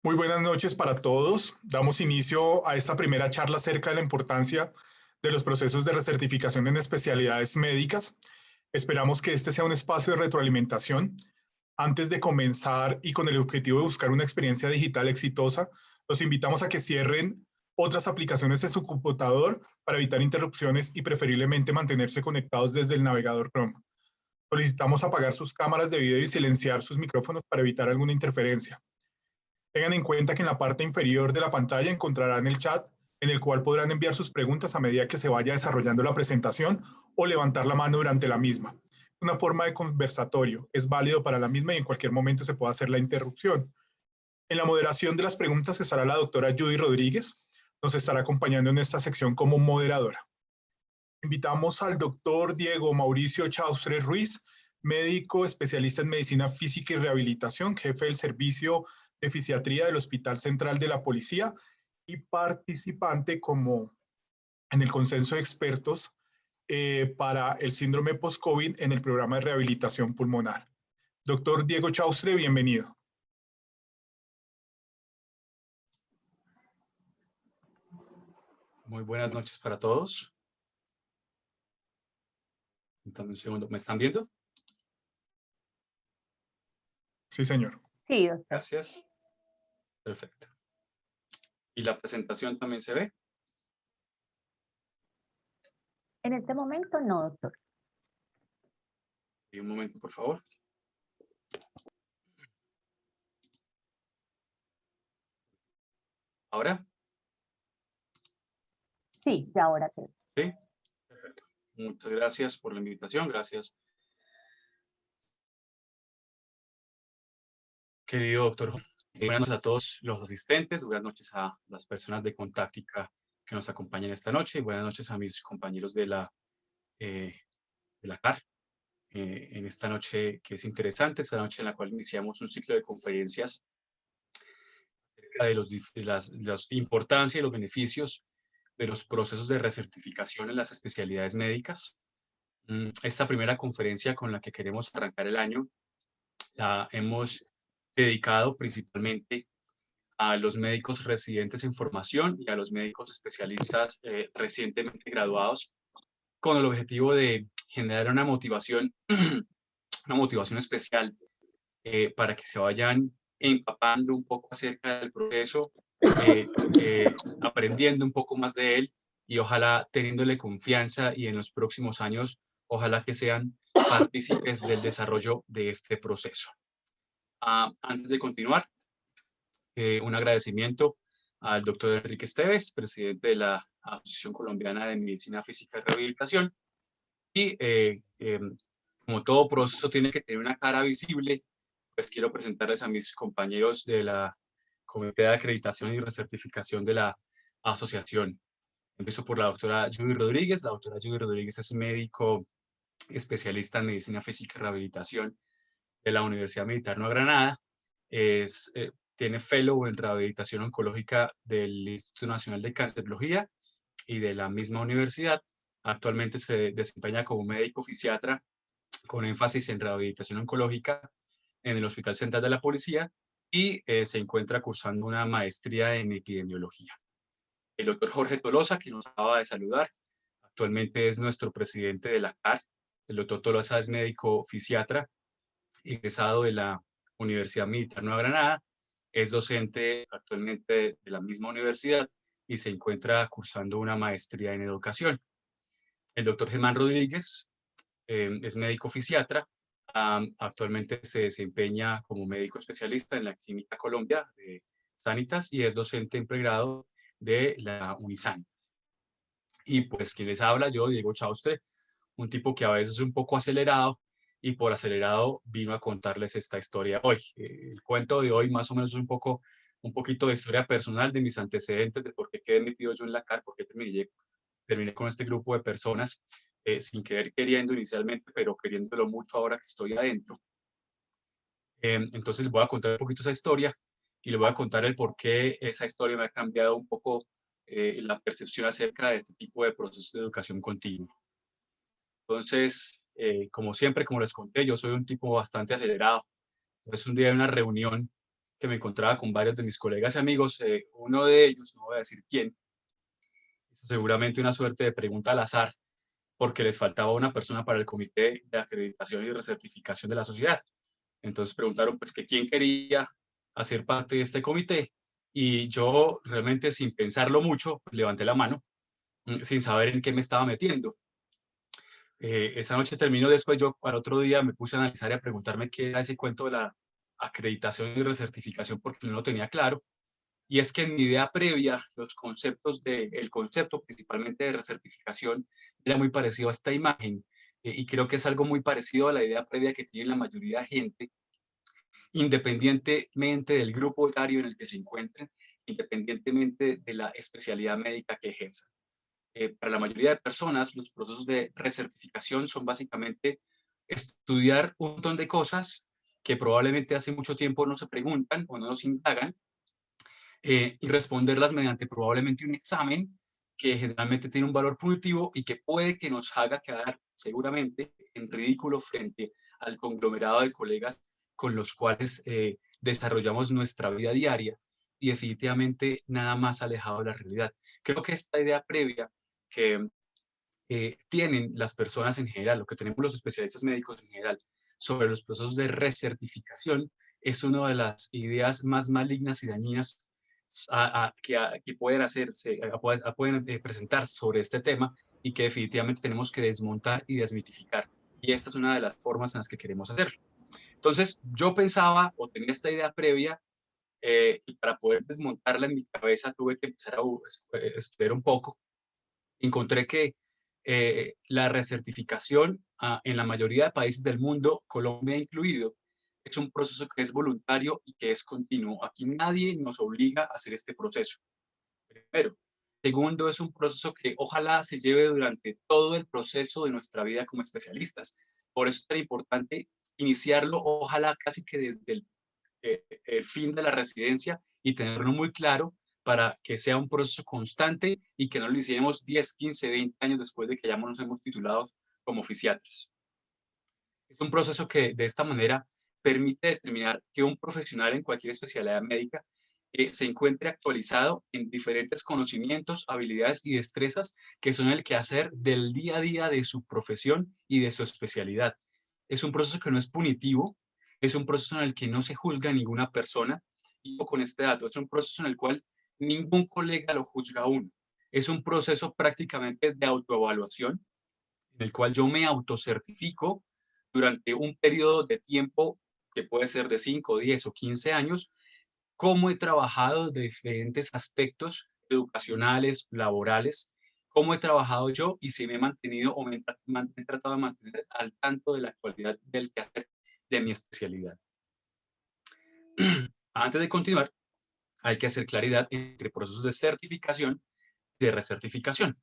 Muy buenas noches para todos. Damos inicio a esta primera charla acerca de la importancia de los procesos de recertificación en especialidades médicas. Esperamos que este sea un espacio de retroalimentación. Antes de comenzar y con el objetivo de buscar una experiencia digital exitosa, los invitamos a que cierren otras aplicaciones en su computador para evitar interrupciones y preferiblemente mantenerse conectados desde el navegador Chrome. Solicitamos apagar sus cámaras de video y silenciar sus micrófonos para evitar alguna interferencia. Tengan en cuenta que en la parte inferior de la pantalla encontrarán el chat en el cual podrán enviar sus preguntas a medida que se vaya desarrollando la presentación o levantar la mano durante la misma. Una forma de conversatorio, es válido para la misma y en cualquier momento se puede hacer la interrupción. En la moderación de las preguntas estará la doctora Judy Rodríguez, nos estará acompañando en esta sección como moderadora. Invitamos al doctor Diego Mauricio Chaustre Ruiz, médico especialista en medicina física y rehabilitación, jefe del servicio de fisiatría del Hospital Central de la Policía y participante como en el consenso de expertos para el síndrome post-COVID en el programa de rehabilitación pulmonar. Doctor Diego Chaustre, bienvenido. Muy buenas noches para todos. Dame un segundo. ¿Me están viendo? Sí, señor. Sí, doctor. Gracias. Perfecto. ¿Y la presentación también se ve? En este momento no, doctor. Y un momento, por favor. ¿Ahora? Sí, ya ahora sí. Sí. Perfecto. Muchas gracias por la invitación. Gracias, querido doctor. Buenas noches a todos los asistentes. Buenas noches a las personas de Contáctica que nos acompañan esta noche. Y buenas noches a mis compañeros de la CAR. En esta noche que es interesante, esta noche en la cual iniciamos un ciclo de conferencias acerca de la importancia y los beneficios de los procesos de recertificación en las especialidades médicas. Esta primera conferencia con la que queremos arrancar el año la hemos dedicado principalmente a los médicos residentes en formación y a los médicos especialistas recientemente graduados, con el objetivo de generar una motivación especial para que se vayan empapando un poco acerca del proceso, aprendiendo un poco más de él y ojalá teniéndole confianza y en los próximos años, ojalá que sean partícipes del desarrollo de este proceso. Antes de continuar, un agradecimiento al doctor Enrique Esteves, presidente de la Asociación Colombiana de Medicina Física y Rehabilitación. Y como todo proceso tiene que tener una cara visible, pues quiero presentarles a mis compañeros de la Comité de Acreditación y Recertificación de la asociación. Empiezo por la doctora Judy Rodríguez. La doctora Judy Rodríguez es médico especialista en medicina física y rehabilitación de la Universidad Militar Nueva Granada. Tiene fellow en rehabilitación oncológica del Instituto Nacional de Cancerología y de la misma universidad. Actualmente se desempeña como médico fisiatra con énfasis en rehabilitación oncológica en el Hospital Central de la Policía y se encuentra cursando una maestría en epidemiología. El doctor Jorge Tolosa, que nos acaba de saludar, actualmente es nuestro presidente de la CAR. El doctor Tolosa es médico fisiatra, egresado de la Universidad Militar Nueva Granada, es docente actualmente de la misma universidad y se encuentra cursando una maestría en educación. El doctor Germán Rodríguez es médico fisiatra, actualmente se desempeña como médico especialista en la Clínica Colombia de Sanitas y es docente en pregrado de la Unisan. Y pues quien les habla, yo, Diego Chaustre, un tipo que a veces es un poco acelerado y por acelerado vino a contarles esta historia hoy. El cuento de hoy más o menos es un poquito de historia personal de mis antecedentes, de por qué quedé metido yo en la CAR, por qué terminé con este grupo de personas sin querer queriendo inicialmente, pero queriéndolo mucho ahora que estoy adentro. Entonces les voy a contar un poquito esa historia y les voy a contar el por qué esa historia me ha cambiado un poco la percepción acerca de este tipo de procesos de educación continua. Entonces, como siempre, como les conté, yo soy un tipo bastante acelerado. Entonces, un día en una reunión que me encontraba con varios de mis colegas y amigos. Uno de ellos, no voy a decir quién, seguramente una suerte de pregunta al azar, porque les faltaba una persona para el comité de acreditación y recertificación de la sociedad. Entonces preguntaron pues que quién quería hacer parte de este comité, y yo realmente, sin pensarlo mucho, pues, levanté la mano, sin saber en qué me estaba metiendo. Esa noche terminó. Después yo al otro día me puse a analizar y a preguntarme qué era ese cuento de la acreditación y recertificación, porque no lo tenía claro. Y es que en mi idea previa, el concepto principalmente de recertificación era muy parecido a esta imagen, y creo que es algo muy parecido a la idea previa que tiene la mayoría de gente, independientemente del grupo etario en el que se encuentren, independientemente de la especialidad médica que ejerzan. Para la mayoría de personas, los procesos de recertificación son básicamente estudiar un montón de cosas que probablemente hace mucho tiempo no se preguntan o no nos indagan, y responderlas mediante probablemente un examen que generalmente tiene un valor punitivo y que puede que nos haga quedar seguramente en ridículo frente al conglomerado de colegas con los cuales desarrollamos nuestra vida diaria, y definitivamente nada más alejado de la realidad. Creo que esta idea previa que tienen las personas en general, lo que tenemos los especialistas médicos en general, sobre los procesos de recertificación, es una de las ideas más malignas y dañinas que pueden hacerse, pueden presentar sobre este tema, y que definitivamente tenemos que desmontar y desmitificar. Y esta es una de las formas en las que queremos hacerlo. Entonces, yo pensaba o tenía esta idea previa, y para poder desmontarla en mi cabeza tuve que empezar a estudiar un poco. Encontré que la recertificación, en la mayoría de países del mundo, Colombia incluido, es un proceso que es voluntario y que es continuo. Aquí nadie nos obliga a hacer este proceso. Primero. Segundo, es un proceso que ojalá se lleve durante todo el proceso de nuestra vida como especialistas. Por eso es tan importante iniciarlo, ojalá casi que desde el fin de la residencia, y tenerlo muy claro para que sea un proceso constante y que no lo hiciéramos 10, 15, 20 años después de que ya nos hemos titulado como fisiatras. Es un proceso que de esta manera permite determinar que un profesional en cualquier especialidad médica se encuentre actualizado en diferentes conocimientos, habilidades y destrezas que son el quehacer del día a día de su profesión y de su especialidad. Es un proceso que no es punitivo, es un proceso en el que no se juzga a ninguna persona, y con este dato, es un proceso en el cual ningún colega lo juzga a uno. Es un proceso prácticamente de autoevaluación, en el cual yo me autocertifico durante un periodo de tiempo que puede ser de 5, 10 o 15 años, cómo he trabajado de diferentes aspectos educacionales, laborales, cómo he trabajado yo y si me he mantenido o me he tratado de mantener al tanto de la actualidad del quehacer de mi especialidad. Antes de continuar, hay que hacer claridad entre procesos de certificación y de recertificación.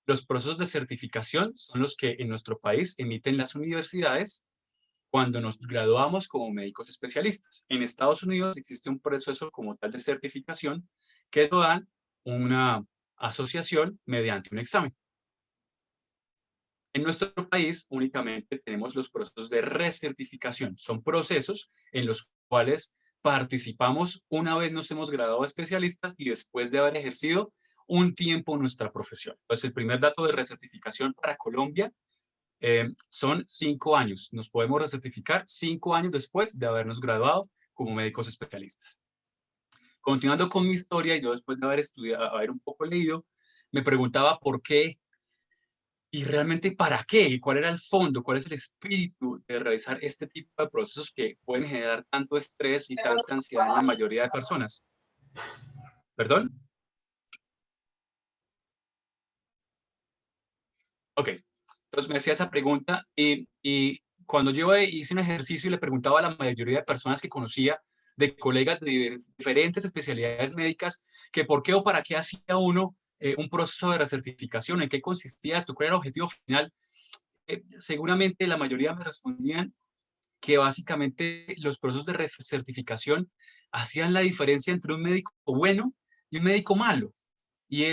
Los procesos de certificación son los que en nuestro país emiten las universidades cuando nos graduamos como médicos especialistas. En Estados Unidos existe un proceso como tal de certificación que lo dan una asociación mediante un examen. En nuestro país únicamente tenemos los procesos de recertificación. Son procesos en los cuales participamos una vez nos hemos graduado de especialistas y después de haber ejercido un tiempo nuestra profesión. Entonces, el primer dato de recertificación para Colombia son 5 años. Nos podemos recertificar 5 años después de habernos graduado como médicos especialistas. Continuando con mi historia, y yo después de haber estudiado, haber un poco leído, me preguntaba por qué y realmente para qué, cuál era el fondo, cuál es el espíritu de realizar este tipo de procesos que pueden generar tanto estrés y tanta ansiedad en la mayoría de personas. ¿Perdón? Ok. Entonces me hacía esa pregunta, y cuando yo hice un ejercicio y le preguntaba a la mayoría de personas que conocía, de colegas de diferentes especialidades médicas, que por qué o para qué hacía uno un proceso de recertificación, en qué consistía esto, cuál era el objetivo final, seguramente la mayoría me respondían que básicamente los procesos de recertificación hacían la diferencia entre un médico bueno y un médico malo. Y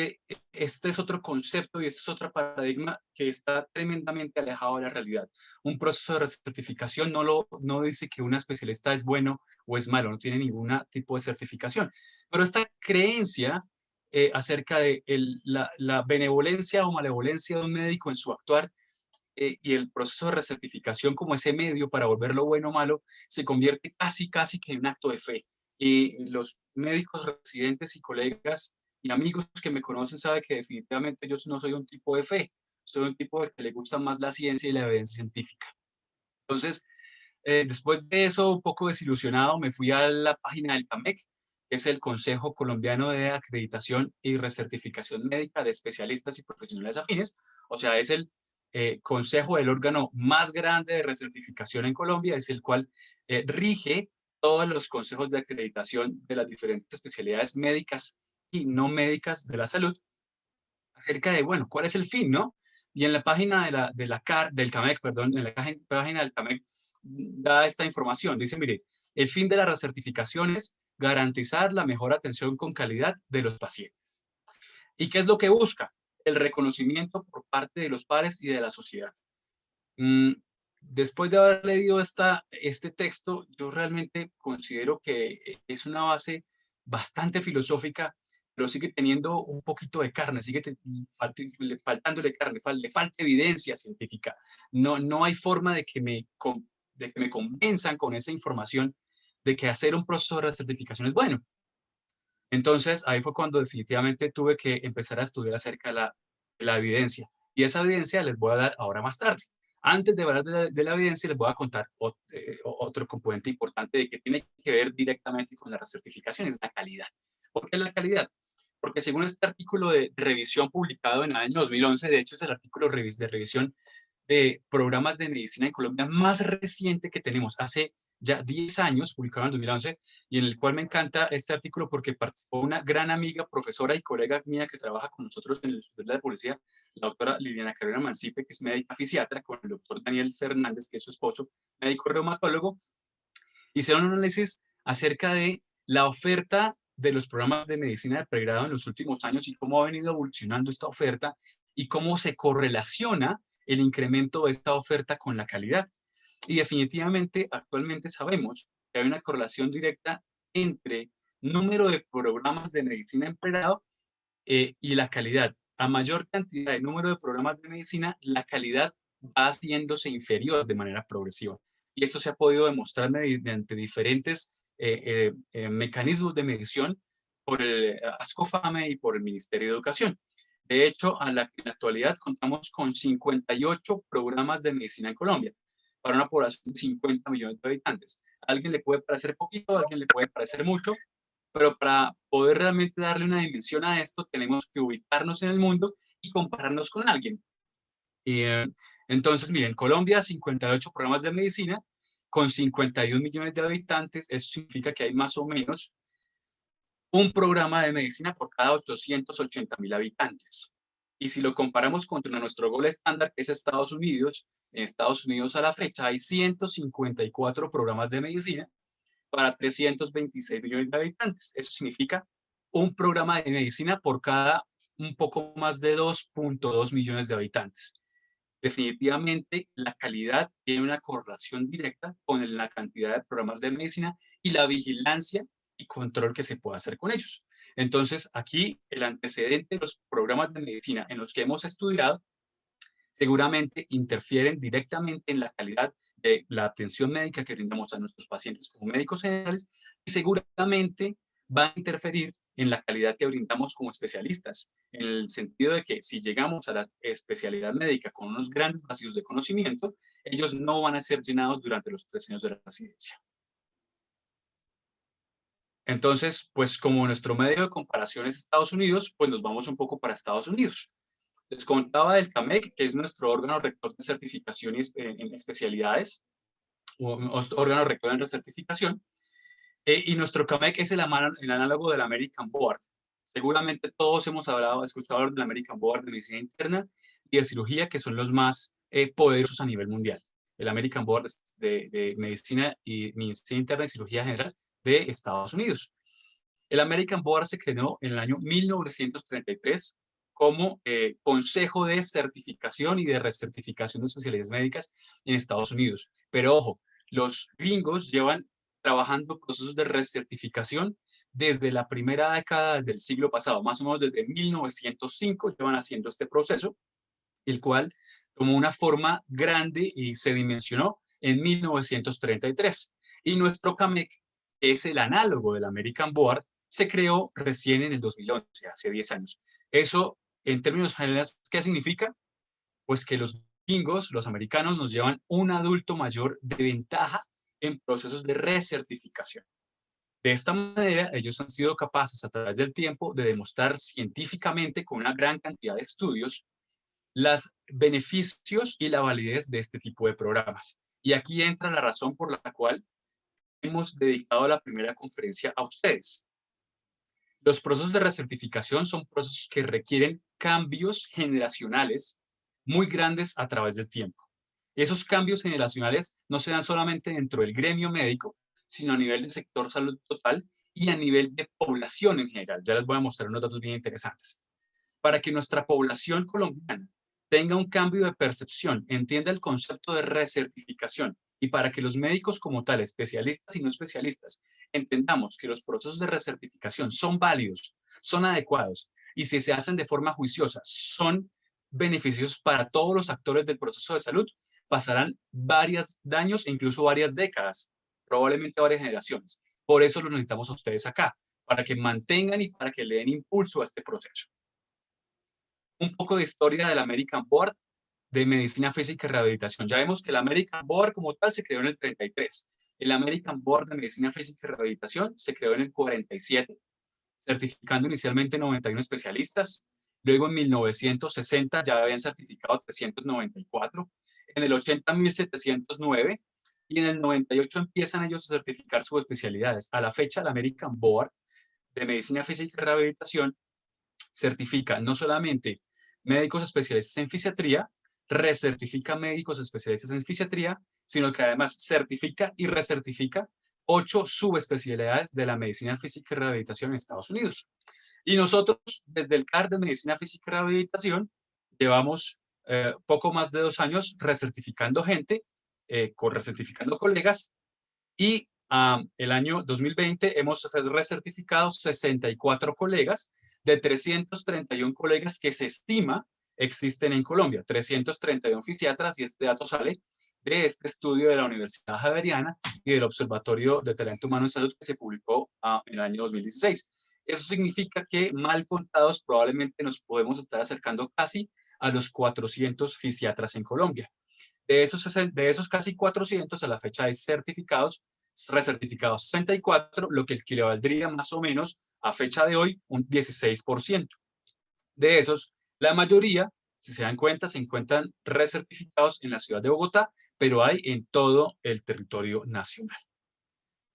este es otro concepto y este es otro paradigma que está tremendamente alejado de la realidad. Un proceso de recertificación no dice que una especialista es bueno o es malo, no tiene ningún tipo de certificación. Pero esta creencia acerca de la benevolencia o malevolencia de un médico en su actuar y el proceso de recertificación como ese medio para volverlo bueno o malo, se convierte casi que en un acto de fe. Y los médicos residentes y colegas y amigos que me conocen saben que definitivamente yo no soy un tipo de fe, soy un tipo de que le gusta más la ciencia y la evidencia científica. Entonces, después de eso, un poco desilusionado, me fui a la página del CAMEC, que es el Consejo Colombiano de Acreditación y Recertificación Médica de Especialistas y Profesionales Afines, o sea, es el consejo del órgano más grande de recertificación en Colombia, es el cual rige todos los consejos de acreditación de las diferentes especialidades médicas y no médicas de la salud, acerca de, bueno, ¿cuál es el fin, no? Y en la página del CAMEC, perdón, en la página del CAMEC da esta información. Dice, mire, el fin de la recertificación es garantizar la mejor atención con calidad de los pacientes. ¿Y qué es lo que busca? El reconocimiento por parte de los pares y de la sociedad. Después de haber leído este texto, yo realmente considero que es una base bastante filosófica, pero sigue teniendo un poquito de carne, faltándole carne, le falta evidencia científica. No hay forma de que me convenzan con esa información de que hacer un proceso de recertificación es bueno. Entonces, ahí fue cuando definitivamente tuve que empezar a estudiar acerca de la evidencia. Y esa evidencia les voy a dar ahora más tarde. Antes de hablar de la evidencia, les voy a contar otro componente importante de que tiene que ver directamente con la recertificación, es la calidad. ¿Por qué la calidad? Porque según este artículo de revisión publicado en el año 2011, de hecho es el artículo de revisión de programas de medicina en Colombia más reciente que tenemos, hace ya 10 años, publicado en 2011, y en el cual me encanta este artículo porque participó una gran amiga, profesora y colega mía que trabaja con nosotros en el Instituto de Policía, la doctora Liliana Carolina Mancipe, que es médica fisiatra, con el doctor Daniel Fernández, que es su esposo, médico reumatólogo. Hicieron un análisis acerca de la oferta de los programas de medicina de pregrado en los últimos años y cómo ha venido evolucionando esta oferta y cómo se correlaciona el incremento de esta oferta con la calidad. Y definitivamente actualmente sabemos que hay una correlación directa entre número de programas de medicina en pregrado y la calidad. A mayor cantidad de número de programas de medicina, la calidad va haciéndose inferior de manera progresiva. Y eso se ha podido demostrar mediante diferentes mecanismos de medición por el ASCOFAME y por el Ministerio de Educación. De hecho, en la actualidad contamos con 58 programas de medicina en Colombia, para una población de 50 millones de habitantes. A alguien le puede parecer poquito, a alguien le puede parecer mucho, pero para poder realmente darle una dimensión a esto, tenemos que ubicarnos en el mundo y compararnos con alguien. Y, entonces, miren, Colombia, 58 programas de medicina, con 51 millones de habitantes, eso significa que hay más o menos un programa de medicina por cada 880.000 habitantes. Y si lo comparamos contra nuestro gol estándar, que es Estados Unidos, en Estados Unidos a la fecha hay 154 programas de medicina para 326 millones de habitantes. Eso significa un programa de medicina por cada un poco más de 2.2 millones de habitantes. Definitivamente, la calidad tiene una correlación directa con la cantidad de programas de medicina y la vigilancia y control que se puede hacer con ellos. Entonces, aquí el antecedente de los programas de medicina en los que hemos estudiado seguramente interfieren directamente en la calidad de la atención médica que brindamos a nuestros pacientes como médicos generales y seguramente va a interferir en la calidad que brindamos como especialistas, en el sentido de que si llegamos a la especialidad médica con unos grandes vacíos de conocimiento, ellos no van a ser llenados durante los 3 años de la residencia. Entonces, pues como nuestro medio de comparación es Estados Unidos, pues nos vamos un poco para Estados Unidos. Les contaba del CAMEC, que es nuestro órgano rector de certificación en especialidades, o órgano rector en recertificación, y nuestro CAMEC es el análogo del American Board. Seguramente todos hemos escuchado hablar del American Board de Medicina Interna y de Cirugía, que son los más poderosos a nivel mundial. El American Board de Medicina Interna y Cirugía General de Estados Unidos. El American Board se creó en el año 1933 como Consejo de Certificación y de Recertificación de Especialidades Médicas en Estados Unidos. Pero ojo, los gringos llevan trabajando procesos de recertificación desde la primera década del siglo pasado, más o menos desde 1905 llevan haciendo este proceso, el cual tomó una forma grande y se dimensionó en 1933. Y nuestro CAMEC, que es el análogo del American Board, se creó recién en el 2011, hace 10 años. Eso, en términos generales, ¿qué significa? Pues que los gringos, los americanos, nos llevan un adulto mayor de ventaja en procesos de recertificación. De esta manera, ellos han sido capaces a través del tiempo de demostrar científicamente con una gran cantidad de estudios los beneficios y la validez de este tipo de programas. Y aquí entra la razón por la cual hemos dedicado la primera conferencia a ustedes. Los procesos de recertificación son procesos que requieren cambios generacionales muy grandes a través del tiempo. Esos cambios generacionales no se dan solamente dentro del gremio médico, sino a nivel del sector salud total y a nivel de población en general. Ya les voy a mostrar unos datos bien interesantes. Para que nuestra población colombiana tenga un cambio de percepción, entienda el concepto de recertificación y para que los médicos como tal, especialistas y no especialistas, entendamos que los procesos de recertificación son válidos, son adecuados y si se hacen de forma juiciosa, son beneficiosos para todos los actores del proceso de salud, pasarán varios años e incluso varias décadas, probablemente varias generaciones. Por eso los necesitamos a ustedes acá, para que mantengan y para que le den impulso a este proceso. Un poco de historia del American Board de Medicina Física y Rehabilitación. Ya vemos que el American Board como tal se creó en el 33. El American Board de Medicina Física y Rehabilitación se creó en el 47, certificando inicialmente 91 especialistas. Luego en 1960 ya habían certificado 394. En el 80, 1709. Y en el 98 empiezan ellos a certificar sus especialidades. A la fecha, el American Board de Medicina Física y Rehabilitación certifica no solamente médicos especialistas en fisiatría, recertifica médicos especialistas en fisiatría, sino que además certifica y recertifica 8 subespecialidades de la medicina física y rehabilitación en Estados Unidos. Y nosotros, desde el CAR de Medicina Física y Rehabilitación, llevamos poco más de 2 años recertificando gente, recertificando colegas, y el año 2020 hemos recertificado 64 colegas de 331 colegas que se estima existen en Colombia, 331 fisiatras, y este dato sale de este estudio de la Universidad Javeriana y del Observatorio de Talento Humano en Salud que se publicó en el año 2016. Eso significa que mal contados probablemente nos podemos estar acercando casi a los 400 fisiatras en Colombia. De esos casi 400 a la fecha de certificados, recertificados 64, lo que equivaldría más o menos a fecha de hoy un 16%. De esos, la mayoría, si se dan cuenta, se encuentran recertificados en la ciudad de Bogotá, pero hay en todo el territorio nacional.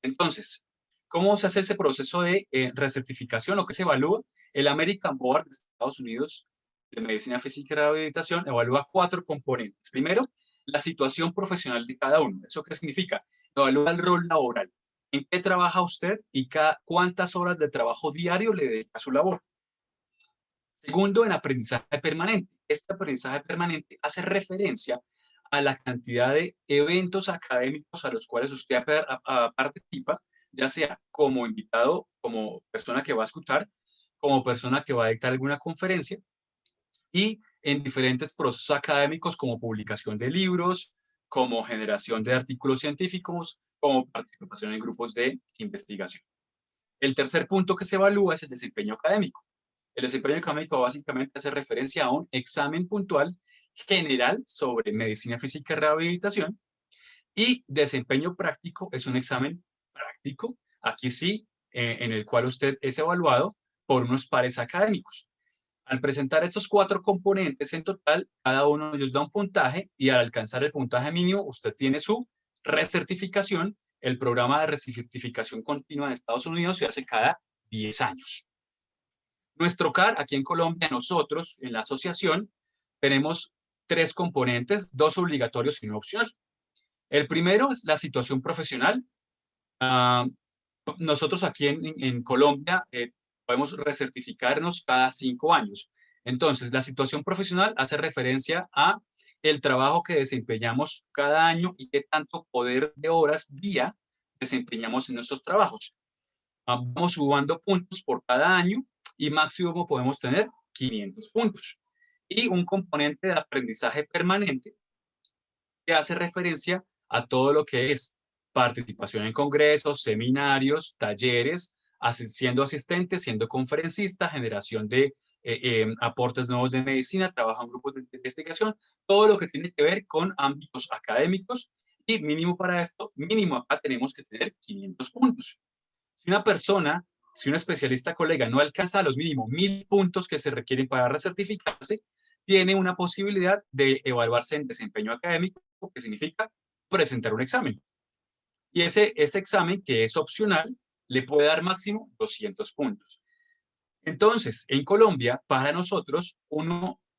Entonces, ¿cómo se hace ese proceso de recertificación? ¿O qué se evalúa? El American Board de Estados Unidos de Medicina Física y Rehabilitación evalúa 4 componentes. Primero, la situación profesional de cada uno. ¿Eso qué significa? Evalúa el rol laboral. ¿En qué trabaja usted y cuántas horas de trabajo diario le dedica a su labor? Segundo, en aprendizaje permanente. Este aprendizaje permanente hace referencia a la cantidad de eventos académicos a los cuales usted participa, ya sea como invitado, como persona que va a escuchar, como persona que va a dictar alguna conferencia, y en diferentes procesos académicos como publicación de libros, como generación de artículos científicos, como participación en grupos de investigación. El tercer punto que se evalúa es el desempeño académico. El desempeño académico básicamente hace referencia a un examen puntual general sobre medicina física y rehabilitación, y desempeño práctico es un examen práctico, aquí sí, en el cual usted es evaluado por unos pares académicos. Al presentar estos 4 componentes en total, cada uno de ellos da un puntaje y al alcanzar el puntaje mínimo, usted tiene su recertificación. El programa de recertificación continua en Estados Unidos se hace cada 10 años. Nuestro CAR, aquí en Colombia, nosotros en la asociación tenemos 3 componentes, 2 obligatorios y 1 opcional. El primero es la situación profesional. nosotros aquí en Colombia podemos recertificarnos cada 5 años. Entonces, la situación profesional hace referencia a el trabajo que desempeñamos cada año y qué tanto poder de horas día desempeñamos en nuestros trabajos. Vamos sumando puntos por cada año y máximo podemos tener 500 puntos. Y un componente de aprendizaje permanente que hace referencia a todo lo que es participación en congresos, seminarios, talleres, siendo asistente, siendo conferencista, generación de aportes nuevos de medicina, trabajo en grupos de investigación, todo lo que tiene que ver con ámbitos académicos y mínimo para esto, mínimo acá tenemos que tener 500 puntos. Si una persona, si un especialista colega no alcanza los mínimos 1000 puntos que se requieren para recertificarse, tiene una posibilidad de evaluarse en desempeño académico, que significa presentar un examen. Y ese examen, que es opcional, le puede dar máximo 200 puntos. Entonces, en Colombia, para nosotros,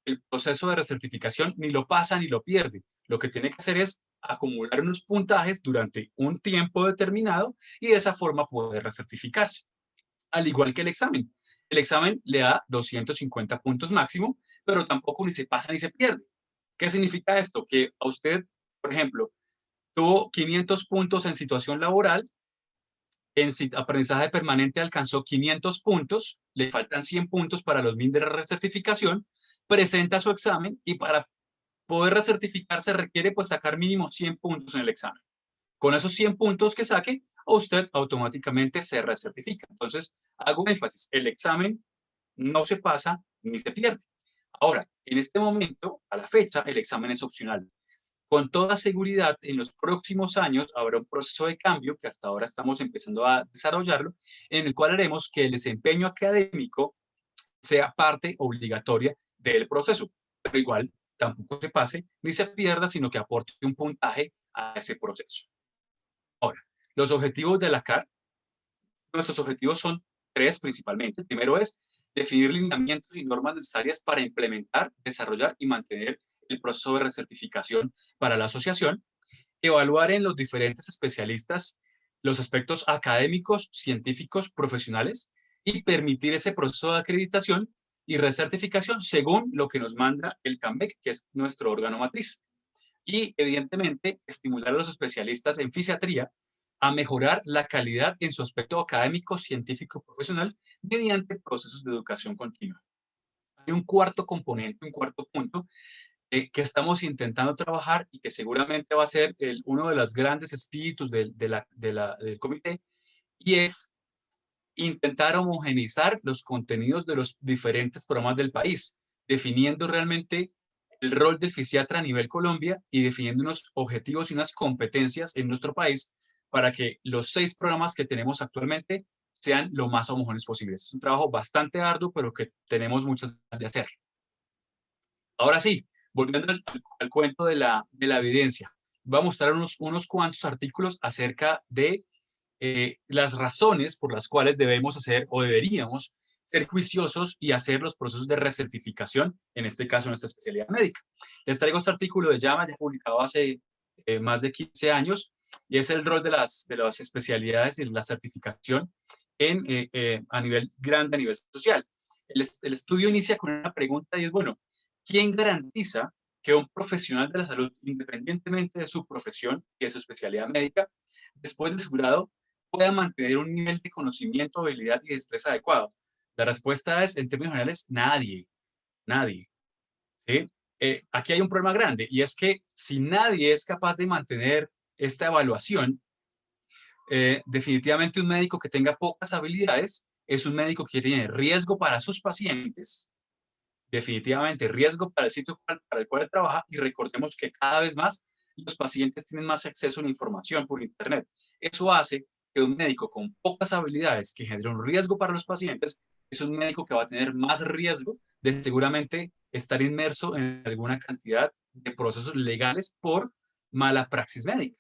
el proceso de recertificación ni lo pasa ni lo pierde. Lo que tiene que hacer es acumular unos puntajes durante un tiempo determinado y de esa forma poder recertificarse. Al igual que el examen. El examen le da 250 puntos máximo, pero tampoco ni se pasa ni se pierde. ¿Qué significa esto? Que a usted, por ejemplo, tuvo 500 puntos en situación laboral, en aprendizaje permanente alcanzó 500 puntos, le faltan 100 puntos para los MIN de recertificación, presenta su examen y para poder recertificarse requiere pues sacar mínimo 100 puntos en el examen. Con esos 100 puntos que saque, usted automáticamente se recertifica. Entonces, hago énfasis, el examen no se pasa ni se pierde. Ahora, en este momento, a la fecha, el examen es opcional. Con toda seguridad, en los próximos años habrá un proceso de cambio que hasta ahora estamos empezando a desarrollarlo, en el cual haremos que el desempeño académico sea parte obligatoria del proceso, pero igual tampoco se pase ni se pierda, sino que aporte un puntaje a ese proceso. Ahora, los objetivos de la CAR, nuestros objetivos son 3 principalmente. El primero es definir lineamientos y normas necesarias para implementar, desarrollar y mantener el proceso de recertificación para la asociación, evaluar en los diferentes especialistas los aspectos académicos, científicos, profesionales y permitir ese proceso de acreditación y recertificación según lo que nos manda el CAMBEC, que es nuestro órgano matriz. Y, evidentemente, estimular a los especialistas en fisiatría a mejorar la calidad en su aspecto académico, científico y profesional mediante procesos de educación continua. Hay un cuarto componente, un cuarto punto, que estamos intentando trabajar y que seguramente va a ser uno de los grandes espíritus del comité, y es intentar homogeneizar los contenidos de los diferentes programas del país, definiendo realmente el rol del fisiatra a nivel Colombia y definiendo unos objetivos y unas competencias en nuestro país para que los 6 programas que tenemos actualmente sean lo más homogéneos posibles. Es un trabajo bastante arduo, pero que tenemos muchas ganas de hacer. Ahora sí, volviendo al cuento de la evidencia, voy a mostrar unos cuantos artículos acerca de las razones por las cuales debemos hacer o deberíamos ser juiciosos y hacer los procesos de recertificación, en este caso en esta especialidad médica. Les traigo este artículo de JAMA, ya publicado hace más de 15 años, y es el rol de las especialidades y la certificación a nivel grande, a nivel social. El estudio inicia con una pregunta y es, bueno, ¿quién garantiza que un profesional de la salud, independientemente de su profesión y de su especialidad médica, después de su grado, pueda mantener un nivel de conocimiento, habilidad y destreza adecuado? La respuesta es, en términos generales, nadie. ¿Sí? Aquí hay un problema grande, y es que si nadie es capaz de mantener esta evaluación, definitivamente un médico que tenga pocas habilidades es un médico que tiene riesgo para sus pacientes, definitivamente riesgo para el sitio para el cual trabaja, y recordemos que cada vez más los pacientes tienen más acceso a la información por Internet. Eso hace que un médico con pocas habilidades que genera un riesgo para los pacientes es un médico que va a tener más riesgo de seguramente estar inmerso en alguna cantidad de procesos legales por mala praxis médica.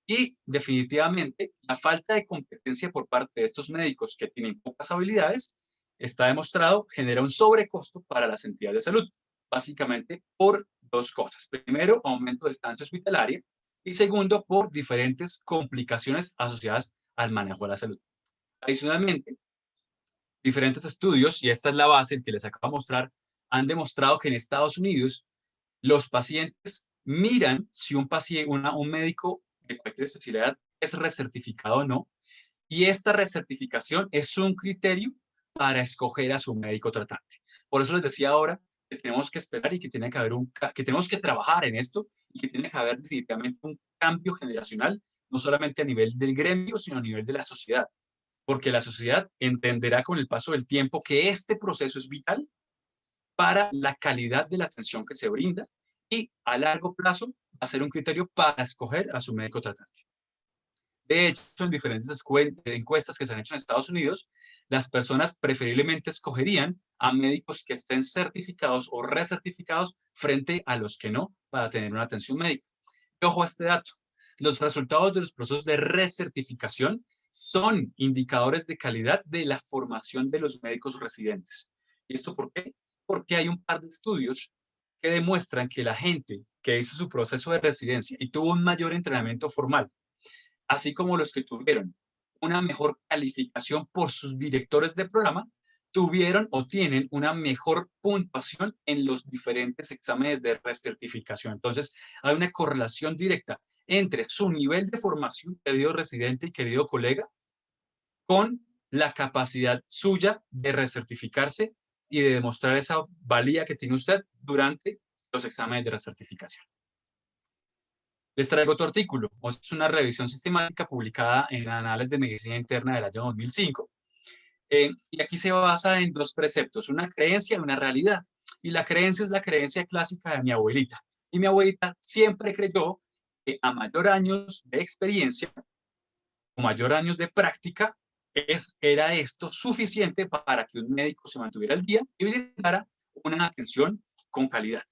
Y definitivamente la falta de competencia por parte de estos médicos que tienen pocas habilidades, está demostrado, genera un sobrecosto para las entidades de salud, básicamente por 2 cosas. Primero, aumento de estancia hospitalaria, y segundo, por diferentes complicaciones asociadas al manejo de la salud. Adicionalmente, diferentes estudios, y esta es la base que les acabo de mostrar, han demostrado que en Estados Unidos los pacientes miran si un médico de cualquier especialidad es recertificado o no, y esta recertificación es un criterio para escoger a su médico tratante. Por eso les decía ahora que tenemos que esperar y que tiene que haber que tenemos que trabajar en esto y que tiene que haber definitivamente un cambio generacional, no solamente a nivel del gremio, sino a nivel de la sociedad, porque la sociedad entenderá con el paso del tiempo que este proceso es vital para la calidad de la atención que se brinda y a largo plazo va a ser un criterio para escoger a su médico tratante. De hecho, en diferentes encuestas que se han hecho en Estados Unidos, las personas preferiblemente escogerían a médicos que estén certificados o recertificados frente a los que no para tener una atención médica. Y ojo a este dato, los resultados de los procesos de recertificación son indicadores de calidad de la formación de los médicos residentes. ¿Y esto por qué? Porque hay un par de estudios que demuestran que la gente que hizo su proceso de residencia y tuvo un mayor entrenamiento formal, así como los que tuvieron una mejor calificación por sus directores de programa, tuvieron o tienen una mejor puntuación en los diferentes exámenes de recertificación. Entonces, hay una correlación directa entre su nivel de formación, querido residente y querido colega, con la capacidad suya de recertificarse y de demostrar esa valía que tiene usted durante los exámenes de recertificación. Les traigo otro artículo. Es una revisión sistemática publicada en Anales de Medicina Interna del año 2005. Y aquí se basa en dos preceptos, una creencia y una realidad. Y la creencia es la creencia clásica de mi abuelita. Y mi abuelita siempre creyó que a mayor años de experiencia o mayor años de práctica, era esto suficiente para que un médico se mantuviera al día y brindara una atención con calidad.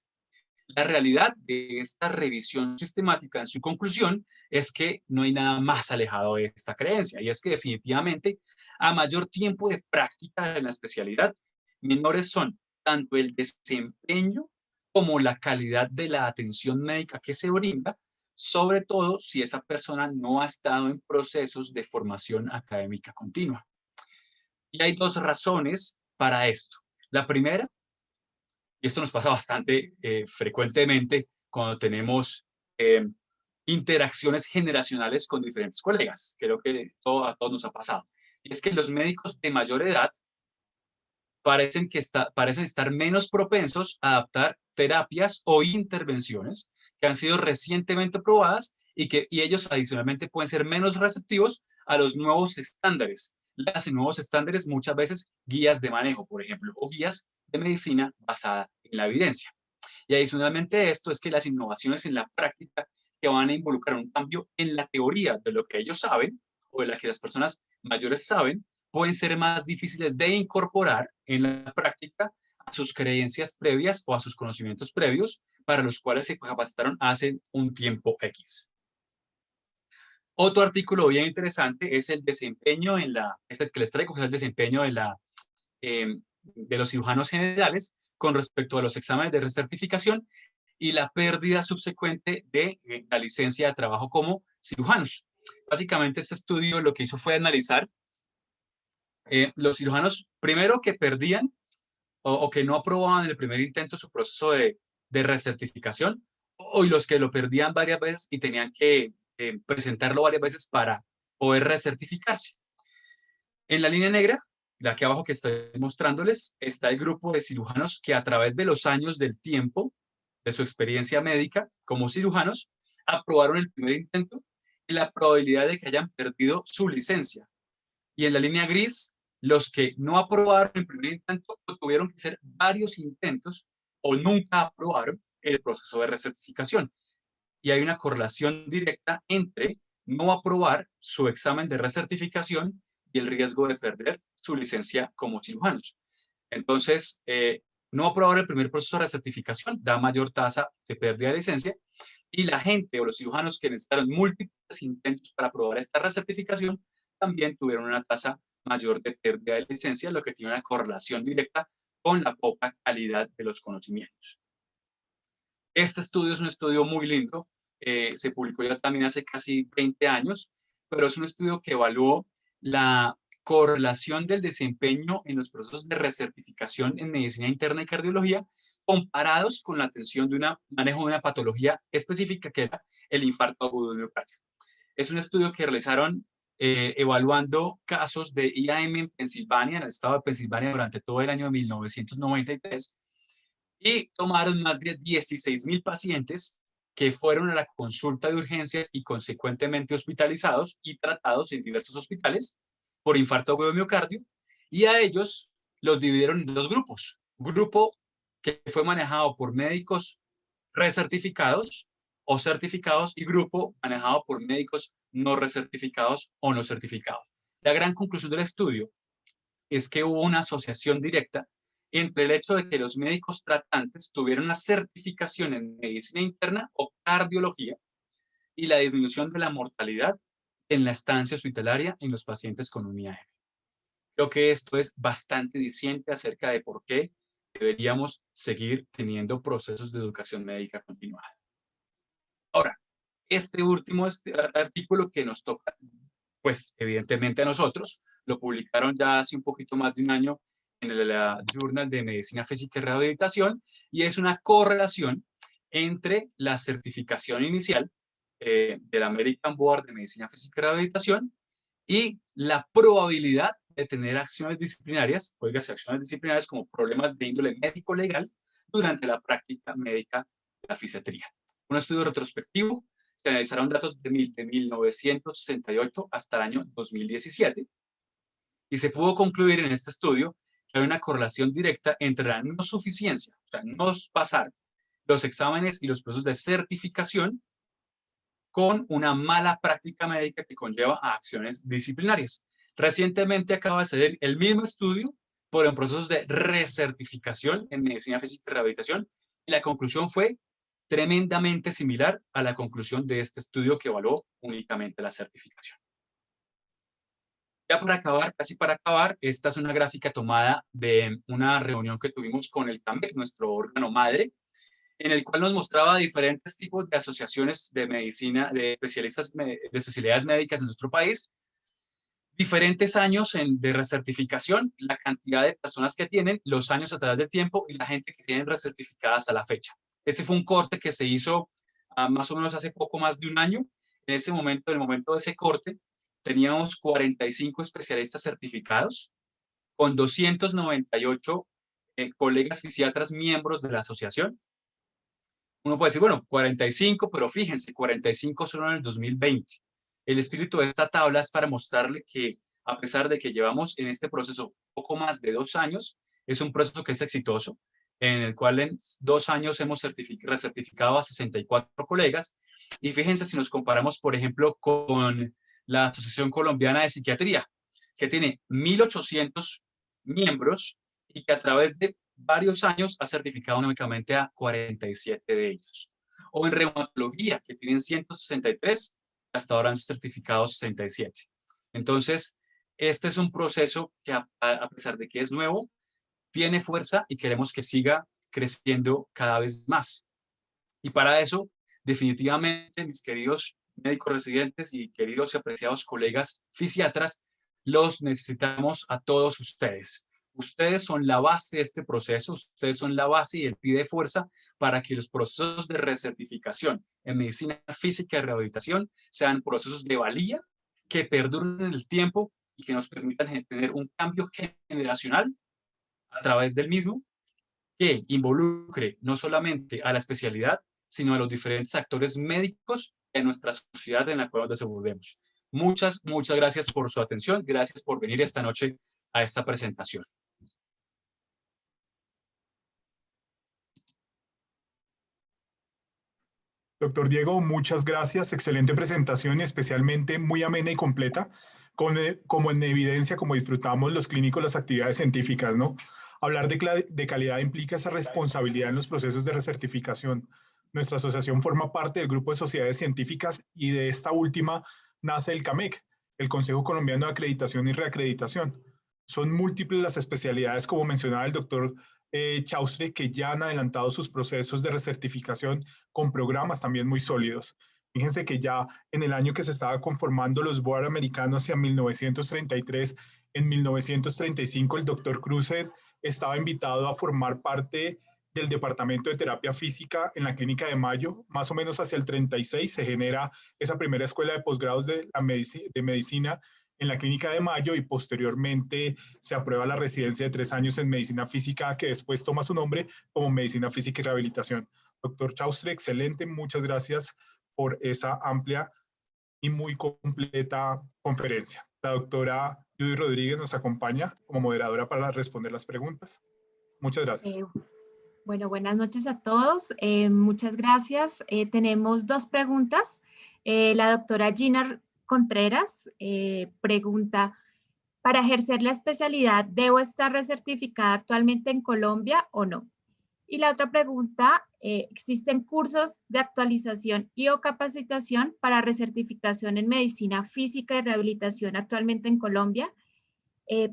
La realidad de esta revisión sistemática en su conclusión es que no hay nada más alejado de esta creencia, y es que definitivamente a mayor tiempo de práctica en la especialidad, menores son tanto el desempeño como la calidad de la atención médica que se brinda, sobre todo si esa persona no ha estado en procesos de formación académica continua. Y hay dos razones para esto. La primera, y esto nos pasa bastante frecuentemente cuando tenemos interacciones generacionales con diferentes colegas. Creo que a todos nos ha pasado. Y es que los médicos de mayor edad parecen estar menos propensos a adaptar terapias o intervenciones que han sido recientemente probadas y ellos adicionalmente pueden ser menos receptivos a los nuevos estándares. Las nuevos estándares muchas veces guías de manejo, por ejemplo, o guías de medicina basada en la evidencia. Y adicionalmente esto es que las innovaciones en la práctica que van a involucrar un cambio en la teoría de lo que ellos saben o de la que las personas mayores saben, pueden ser más difíciles de incorporar en la práctica a sus creencias previas o a sus conocimientos previos para los cuales se capacitaron hace un tiempo X. Otro artículo bien interesante es el desempeño este que les traigo, que es el desempeño de los cirujanos generales con respecto a los exámenes de recertificación y la pérdida subsecuente de la licencia de trabajo como cirujanos. Básicamente este estudio lo que hizo fue analizar los cirujanos, primero que perdían o que no aprobaban en el primer intento su proceso de recertificación, y los que lo perdían varias veces y tenían que presentarlo varias veces para poder recertificarse. En la línea negra, la que abajo que estoy mostrándoles, está el grupo de cirujanos que a través de los años del tiempo, de su experiencia médica como cirujanos, aprobaron el primer intento y la probabilidad de que hayan perdido su licencia. Y en la línea gris, los que no aprobaron el primer intento tuvieron que hacer varios intentos o nunca aprobaron el proceso de recertificación. Y hay una correlación directa entre no aprobar su examen de recertificación y el riesgo de perder su licencia como cirujanos. Entonces, no aprobar el primer proceso de recertificación da mayor tasa de pérdida de licencia, y la gente o los cirujanos que necesitaron múltiples intentos para aprobar esta recertificación también tuvieron una tasa mayor de pérdida de licencia, lo que tiene una correlación directa con la poca calidad de los conocimientos. Este estudio es un estudio muy lindo, se publicó ya también hace casi 20 años, pero es un estudio que evaluó la correlación del desempeño en los procesos de recertificación en medicina interna y cardiología comparados con la atención de manejo de una patología específica que era el infarto agudo de miocardio. Es un estudio que realizaron evaluando casos de IAM en Pensilvania, en el estado de Pensilvania, durante todo el año de 1993, y tomaron más de 16,000 pacientes que fueron a la consulta de urgencias y consecuentemente hospitalizados y tratados en diversos hospitales por infarto agudo de miocardio, y a ellos los dividieron en dos grupos. Grupo que fue manejado por médicos recertificados o certificados y grupo manejado por médicos no recertificados o no certificados. La gran conclusión del estudio es que hubo una asociación directa entre el hecho de que los médicos tratantes tuvieron una certificación en medicina interna o cardiología y la disminución de la mortalidad en la estancia hospitalaria en los pacientes con un IAM. Creo que esto es bastante diciente acerca de por qué deberíamos seguir teniendo procesos de educación médica continuada. Ahora, este último artículo que nos toca, pues evidentemente a nosotros, lo publicaron ya hace un poquito más de un año en el Journal de Medicina Física y Rehabilitación, y es una correlación entre la certificación inicial del American Board de Medicina Física y Rehabilitación y la probabilidad de tener acciones disciplinarias, oiga, acciones disciplinarias como problemas de índole médico-legal durante la práctica médica de la fisiatría. Un estudio retrospectivo, se analizaron datos de 1968 hasta el año 2017 y se pudo concluir en este estudio que hay una correlación directa entre la no suficiencia, o sea, no pasar los exámenes y los procesos de certificación con una mala práctica médica que conlleva a acciones disciplinarias. Recientemente acaba de salir el mismo estudio por procesos de recertificación en medicina física y rehabilitación, y la conclusión fue tremendamente similar a la conclusión de este estudio que evaluó únicamente la certificación. Ya para acabar, casi para acabar, esta es una gráfica tomada de una reunión que tuvimos con el CAMEC, nuestro órgano madre, en el cual nos mostraba diferentes tipos de asociaciones de medicina, de especialidades médicas en nuestro país, diferentes años de recertificación, la cantidad de personas que tienen, los años a través del tiempo y la gente que tienen recertificada hasta la fecha. Este fue un corte que se hizo más o menos hace poco más de un año. En ese momento, en el momento de ese corte, teníamos 45 especialistas certificados con 298 colegas fisiatras miembros de la asociación. Uno puede decir, bueno, 45, pero fíjense, 45 solo en el 2020. El espíritu de esta tabla es para mostrarle que a pesar de que llevamos en este proceso poco más de 2 años, es un proceso que es exitoso, en el cual en 2 años hemos recertificado a 64 colegas. Y fíjense si nos comparamos, por ejemplo, con la Asociación Colombiana de Psiquiatría, que tiene 1.800 miembros y que a través de varios años ha certificado únicamente a 47 de ellos. O en reumatología, que tienen 163, hasta ahora han certificado 67. Entonces, este es un proceso que a pesar de que es nuevo, tiene fuerza y queremos que siga creciendo cada vez más. Y para eso, definitivamente, mis queridos médicos residentes y queridos y apreciados colegas fisiatras, los necesitamos a todos ustedes. Ustedes son la base de este proceso, ustedes son la base y el pie de fuerza para que los procesos de recertificación en medicina física y rehabilitación sean procesos de valía que perduren en el tiempo y que nos permitan tener un cambio generacional a través del mismo que involucre no solamente a la especialidad, sino a los diferentes actores médicos en nuestra sociedad en la cual nos desenvolvemos. Muchas gracias por su atención. Gracias por venir esta noche a esta presentación. Doctor Diego, muchas gracias. Excelente presentación y especialmente muy amena y completa, como en evidencia, como disfrutamos los clínicos las actividades científicas, ¿no? Hablar de calidad implica esa responsabilidad en los procesos de recertificación. Nuestra asociación forma parte del grupo de sociedades científicas y de esta última nace el CAMEC, el Consejo Colombiano de Acreditación y Reacreditación. Son múltiples las especialidades, como mencionaba el doctor Chaustre, que ya han adelantado sus procesos de recertificación con programas también muy sólidos. Fíjense que ya en el año que se estaba conformando los board americanos hacia 1933, en 1935 el doctor Cruzen estaba invitado a formar parte del Departamento de Terapia Física en la Clínica de Mayo. Más o menos hacia el 36 se genera esa primera escuela de posgrados de medicina en la Clínica de Mayo y posteriormente se aprueba la residencia de 3 años en Medicina Física que después toma su nombre como Medicina Física y Rehabilitación. Doctor Chaustre, excelente, muchas gracias por esa amplia y muy completa conferencia. La doctora Judy Rodríguez nos acompaña como moderadora para responder las preguntas. Muchas gracias. Bueno, buenas noches a todos. Muchas gracias. Tenemos 2 preguntas. La doctora Gina Contreras pregunta, ¿para ejercer la especialidad debo estar recertificada actualmente en Colombia o no? Y la otra pregunta, ¿existen cursos de actualización y o capacitación para recertificación en medicina física y rehabilitación actualmente en Colombia?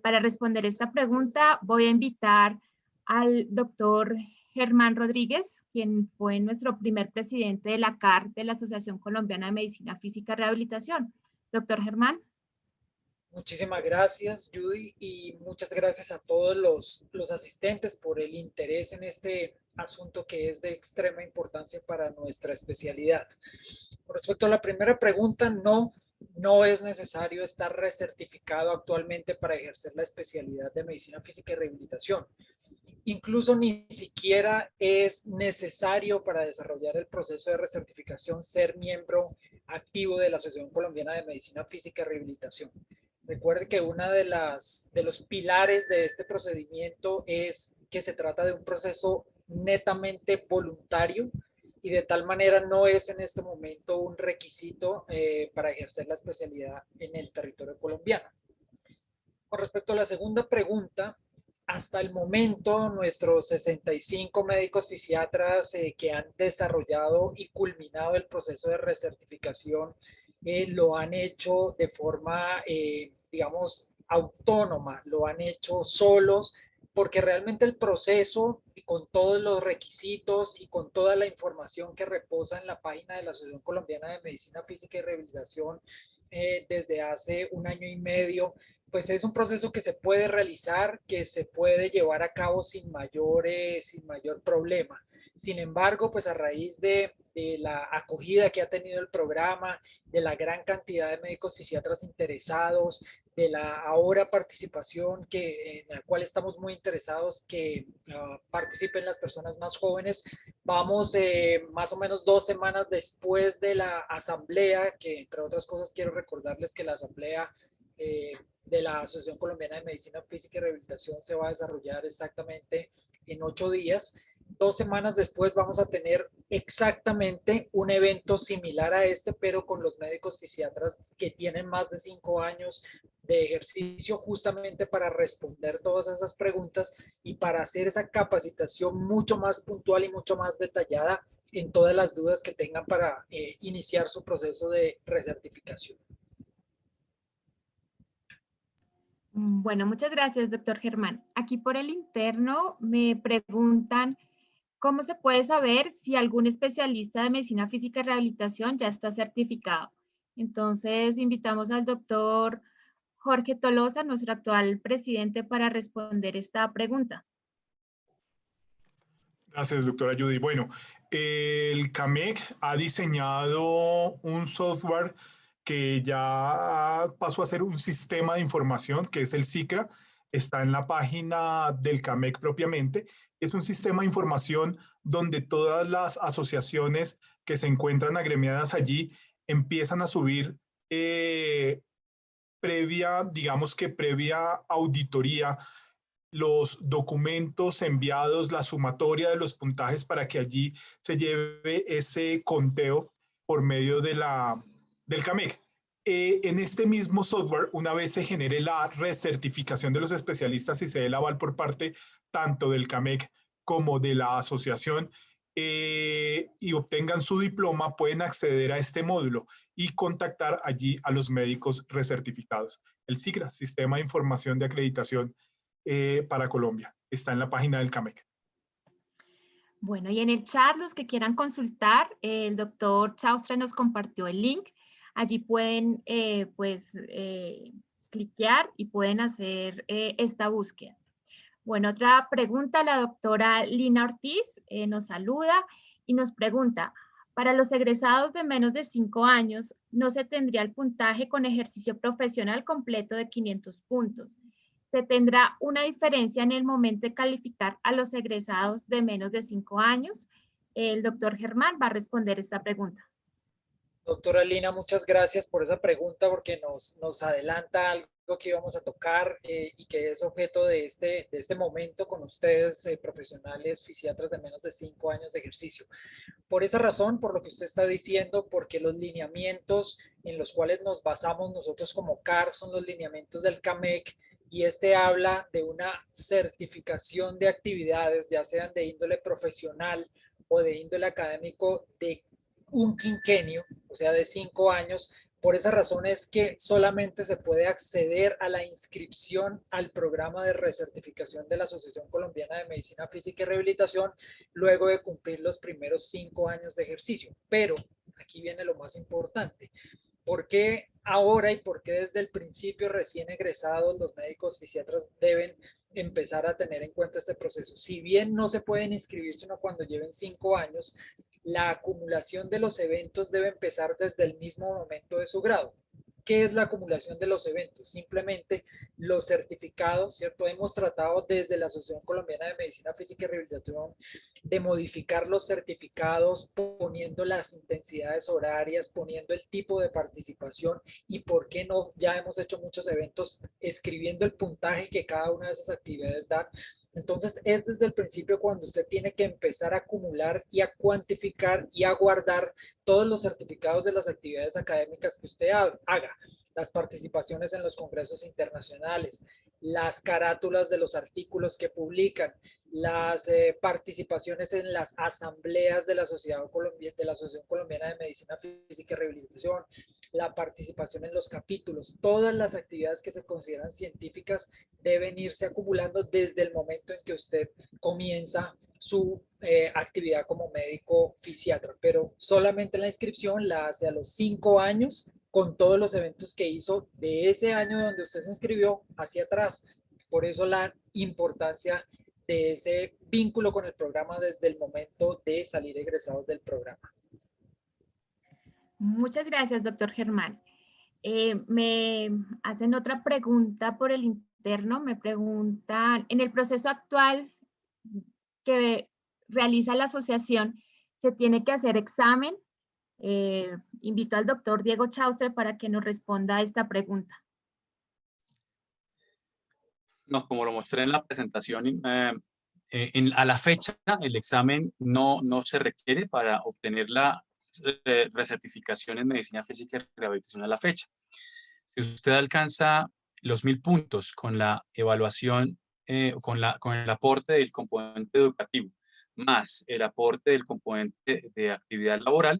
Para responder esta pregunta voy a invitar al doctor Germán Rodríguez, quien fue nuestro primer presidente de la CAR, de la Asociación Colombiana de Medicina Física y Rehabilitación. Doctor Germán. Muchísimas gracias, Judy, y muchas gracias a todos los asistentes por el interés en este asunto que es de extrema importancia para nuestra especialidad. Con respecto a la primera pregunta, no es necesario estar recertificado actualmente para ejercer la especialidad de Medicina Física y Rehabilitación. Incluso ni siquiera es necesario para desarrollar el proceso de recertificación ser miembro activo de la Asociación Colombiana de Medicina Física y Rehabilitación. Recuerde que uno de los pilares de este procedimiento es que se trata de un proceso netamente voluntario y de tal manera no es en este momento un requisito para ejercer la especialidad en el territorio colombiano. Con respecto a la segunda pregunta, hasta el momento nuestros 65 médicos fisiatras que han desarrollado y culminado el proceso de recertificación lo han hecho de forma, digamos, autónoma, lo han hecho solos, porque realmente el proceso, con todos los requisitos y con toda la información que reposa en la página de la Asociación Colombiana de Medicina Física y Rehabilitación desde hace 1 año y medio, pues es un proceso que se puede realizar, que se puede llevar a cabo sin mayor problema. Sin embargo, pues a raíz de la acogida que ha tenido el programa, de la gran cantidad de médicos fisiatras interesados, de la ahora participación en la cual estamos muy interesados que participen las personas más jóvenes, vamos más o menos 2 semanas después de la asamblea, que entre otras cosas quiero recordarles que la asamblea de la Asociación Colombiana de Medicina Física y Rehabilitación se va a desarrollar exactamente en 8 días. 2 semanas después vamos a tener exactamente un evento similar a este, pero con los médicos fisiatras que tienen más de 5 años de ejercicio, justamente para responder todas esas preguntas y para hacer esa capacitación mucho más puntual y mucho más detallada en todas las dudas que tengan para iniciar su proceso de recertificación. Bueno, muchas gracias, doctor Germán. Aquí por el interno me preguntan, ¿cómo se puede saber si algún especialista de medicina física y rehabilitación ya está certificado? Entonces, invitamos al doctor Jorge Tolosa, nuestro actual presidente, para responder esta pregunta. Gracias, doctora Judy. Bueno, el CAMEC ha diseñado un software que ya pasó a ser un sistema de información, que es el SICRA. Está en la página del CAMEC propiamente. Es un sistema de información donde todas las asociaciones que se encuentran agremiadas allí empiezan a subir previa auditoría, los documentos enviados, la sumatoria de los puntajes para que allí se lleve ese conteo por medio del CAMEC. En este mismo software, una vez se genere la recertificación de los especialistas y se dé el aval por parte tanto del CAMEC como de la asociación y obtengan su diploma, pueden acceder a este módulo y contactar allí a los médicos recertificados. El SICRA, Sistema de Información de Acreditación para Colombia. Está en la página del CAMEC. Bueno, y en el chat, los que quieran consultar, el doctor Chaustre nos compartió el link. Allí pueden, cliquear y pueden hacer esta búsqueda. Bueno, otra pregunta, la doctora Lina Ortiz nos saluda y nos pregunta, para los egresados de menos de 5 años, no se tendría el puntaje con ejercicio profesional completo de 500 puntos. ¿Se tendrá una diferencia en el momento de calificar a los egresados de menos de 5 años? El doctor Germán va a responder esta pregunta. Doctora Lina, muchas gracias por esa pregunta porque nos adelanta algo que íbamos a tocar y que es objeto de este momento con ustedes, profesionales fisiatras de menos de 5 años de ejercicio. Por esa razón, por lo que usted está diciendo, porque los lineamientos en los cuales nos basamos nosotros como CAR son los lineamientos del CAMEC, y este habla de una certificación de actividades, ya sean de índole profesional o de índole académico, de un quinquenio, o sea, de 5 años. Por esa razón es que solamente se puede acceder a la inscripción al programa de recertificación de la Asociación Colombiana de Medicina Física y Rehabilitación luego de cumplir los primeros 5 años de ejercicio. Pero aquí viene lo más importante. ¿Por qué ahora y por qué desde el principio recién egresados los médicos fisiatras deben empezar a tener en cuenta este proceso? Si bien no se pueden inscribir sino cuando lleven 5 años, la acumulación de los eventos debe empezar desde el mismo momento de su grado. ¿Qué es la acumulación de los eventos? Simplemente los certificados, ¿cierto? Hemos tratado desde la Asociación Colombiana de Medicina Física y Rehabilitación de modificar los certificados poniendo las intensidades horarias, poniendo el tipo de participación y, ¿por qué no? Ya hemos hecho muchos eventos escribiendo el puntaje que cada una de esas actividades da. Entonces, es desde el principio cuando usted tiene que empezar a acumular y a cuantificar y a guardar todos los certificados de las actividades académicas que usted haga, las participaciones en los congresos internacionales, las carátulas de los artículos que publican, las participaciones en las asambleas de la Asociación Colombiana de Medicina Física y Rehabilitación, la participación en los capítulos, todas las actividades que se consideran científicas deben irse acumulando desde el momento en que usted comienza su actividad como médico fisiatra, pero solamente la inscripción la hace a los 5 años con todos los eventos que hizo de ese año donde usted se inscribió hacia atrás. Por eso la importancia de ese vínculo con el programa desde el momento de salir egresados del programa. Muchas gracias, doctor Germán. Me hacen otra pregunta por el interno. Me preguntan, en el proceso actual que realiza la asociación, ¿se tiene que hacer examen? Invito al doctor Diego Chaustre para que nos responda a esta pregunta. No, como lo mostré en la presentación, a la fecha el examen no se requiere para obtener la recertificación en medicina física y rehabilitación a la fecha. Si usted alcanza los 1000 puntos con la evaluación, con el aporte del componente educativo, más el aporte del componente de actividad laboral,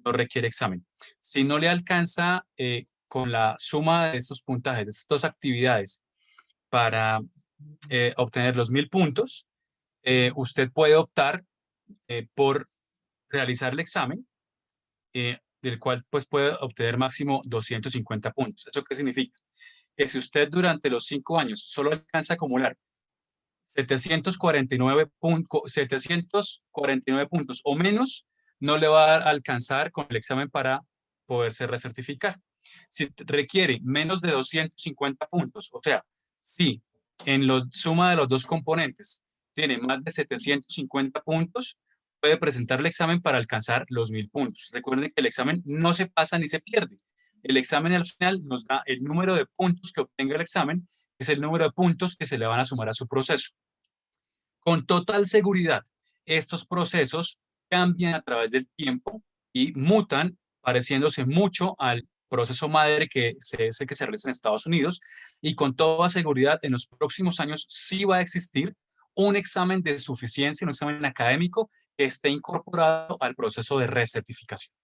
no requiere examen. Si no le alcanza con la suma de estos puntajes, de estas dos actividades, para obtener los 1000 puntos, usted puede optar por realizar el examen, del cual pues puede obtener máximo 250 puntos. ¿Eso qué significa? Que si usted durante los 5 años solo alcanza a acumular 749 puntos o menos, no le va a alcanzar con el examen para poderse recertificar. Si requiere menos de 250 puntos, o sea, si en la suma de los dos componentes tiene más de 750 puntos, puede presentar el examen para alcanzar los 1000 puntos. Recuerden que el examen no se pasa ni se pierde. El examen al final nos da el número de puntos que obtenga el examen, es el número de puntos que se le van a sumar a su proceso. Con total seguridad, estos procesos cambian a través del tiempo y mutan, pareciéndose mucho al proceso madre que se realiza en Estados Unidos, y con toda seguridad en los próximos años sí va a existir un examen de suficiencia, un examen académico que esté incorporado al proceso de recertificación.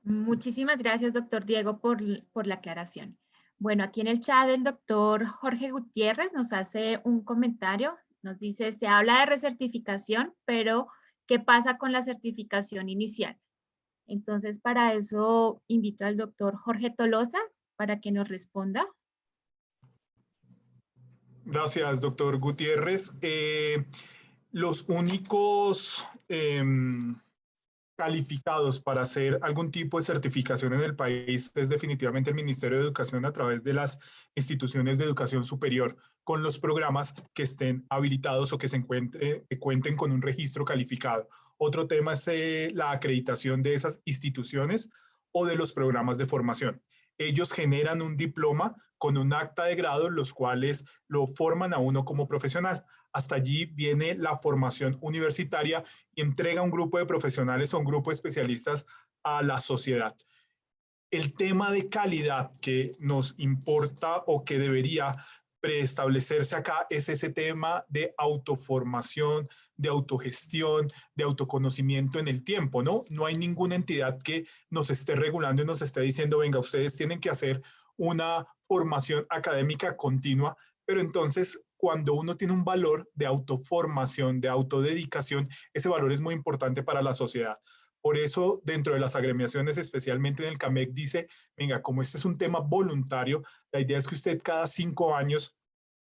Muchísimas gracias, doctor Diego, por la aclaración. Bueno, aquí en el chat el doctor Jorge Gutiérrez nos hace un comentario. Nos dice, se habla de recertificación, pero ¿qué pasa con la certificación inicial? Entonces, para eso invito al doctor Jorge Tolosa para que nos responda. Gracias, doctor Gutiérrez. Los únicos calificados para hacer algún tipo de certificación en el país es definitivamente el Ministerio de Educación a través de las instituciones de educación superior, con los programas que estén habilitados o que que cuenten con un registro calificado. Otro tema es la acreditación de esas instituciones o de los programas de formación. Ellos generan un diploma con un acta de grado, los cuales lo forman a uno como profesional. Hasta allí viene la formación universitaria y entrega un grupo de profesionales o un grupo de especialistas a la sociedad. El tema de calidad que nos importa o que debería preestablecerse acá es ese tema de autoformación, de autogestión, de autoconocimiento en el tiempo, ¿no? No hay ninguna entidad que nos esté regulando y nos esté diciendo, venga, ustedes tienen que hacer una formación académica continua, pero entonces cuando uno tiene un valor de autoformación, de autodedicación, ese valor es muy importante para la sociedad. Por eso, dentro de las agremiaciones, especialmente en el CAMEC, dice, venga, como este es un tema voluntario, la idea es que usted cada 5 años,